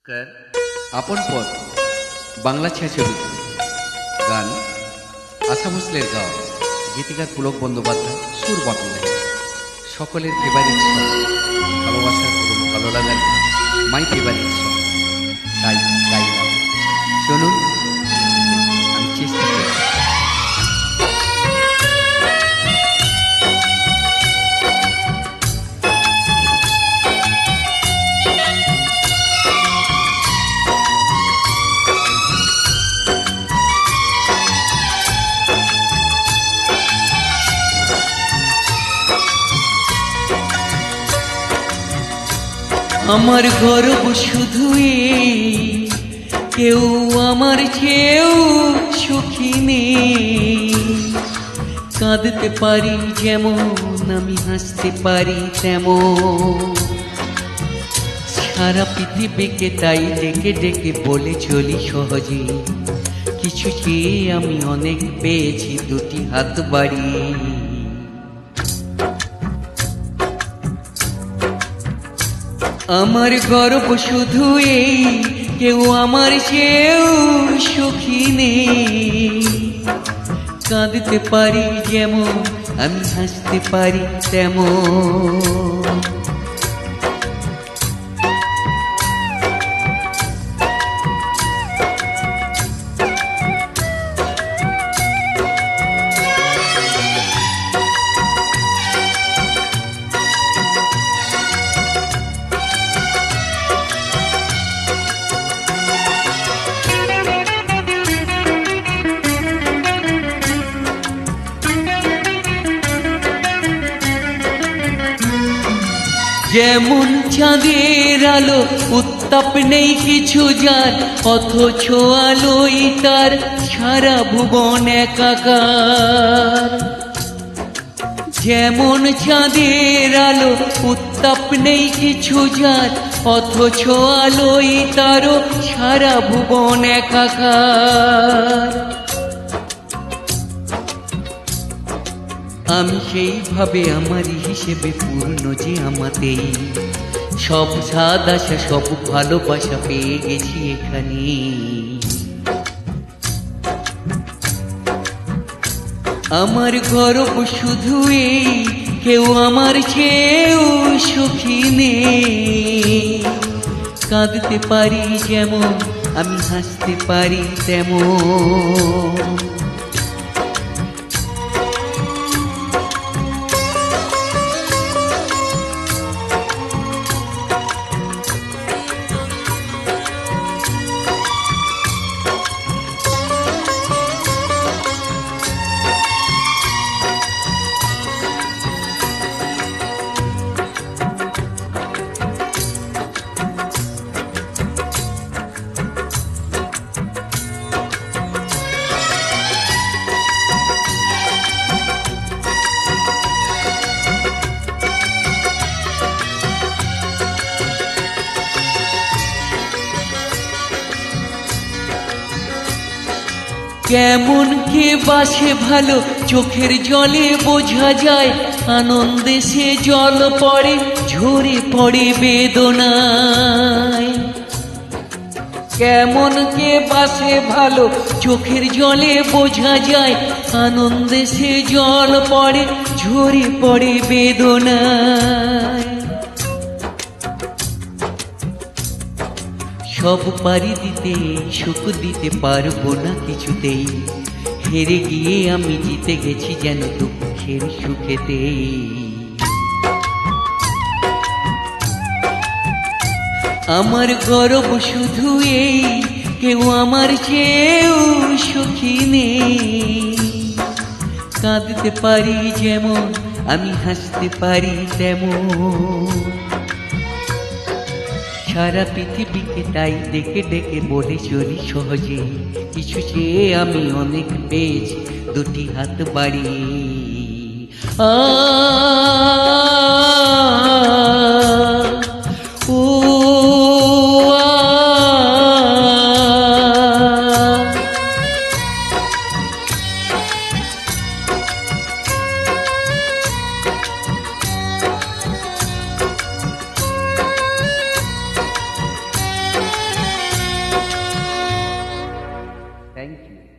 নমস্কার। আপন পথ বাংলা ছায়াছবি গান আশা ভোসলের গাওয়া, গীতিকার পুলক বন্দ্যোপাধ্যায়, সুর বদল সকলের ফেভারিট সং, ভালোবাসার এবং ভালো লাগার মাই ফেভারিট সং, তাই গাইলাম। শুনুন, আমি চেষ্টা করি। আমার গর্ব শুধু এই, কেউ আমার চেয়েও সুখী নেই। কাঁদতে পারি যেমন, আমি হাসতে পারি তেমন। সারা পৃথিবীকে তাই ডেকে ডেকে বলে চলি সহজে, কিছু চেয়ে আমি অনেক পেয়েছি দুটি হাত বাড়িয়ে। আমার গর্ব শুধু এই, কেউ আমার চেয়েও সুখী নেই। কাঁদতে পারি যেমন, আমি হাসতে পারি তেমন। যেমন চাঁদের আলো, উত্তাপ নেই কিছু যার, অথচ আলোই তার সারা ভুবন একাকার। যেমন চাঁদের আলো, উত্তাপ নেই কিছু যার, অথচ আলোই তারও সারা ভুবন একাকার। আমি সেইভাবে আমারই হিসেবে পূর্ণ যে আমাতেই, সব স্বাদ আশা সব ভালোবাসা পেয়ে গেছি এখানে। আমার গর্ব শুধু এই, কেউ আমার চেয়েও সুখী নেই। কাঁদতে পারি যেমন, আমি হাসতে পারি তেমন। কেমন কে বাসে ভালো, চোখের জলে বোঝা যায়। আনন্দে সে জল পড়ে, ঝরে পড়ে বেদনায়। কেমন কে বাসে ভালো, চোখের জলে বোঝা যায়। আনন্দে সে জল পড়ে, ঝরে পড়ে বেদনায়। সব পারি দিতে, সুখ দিতে পারবো না কিছুতেই। হেরে গিয়ে আমি জিতে গেছি যেন দুঃখের সুখেতে। আমার গর্ব শুধু এই, কেউ আমার চেয়েও সুখী নেই। কাঁদতে পারি যেমন, আমি হাসতে পারি তেমন। সারা পৃথিবীকে তাই ডেকে ডেকে বলে চলি সহজে, কিছু চেয়ে আমি অনেক পেয়েছি দুটি হাত বাড়িয়ে। ও থ্যাংক ইউ।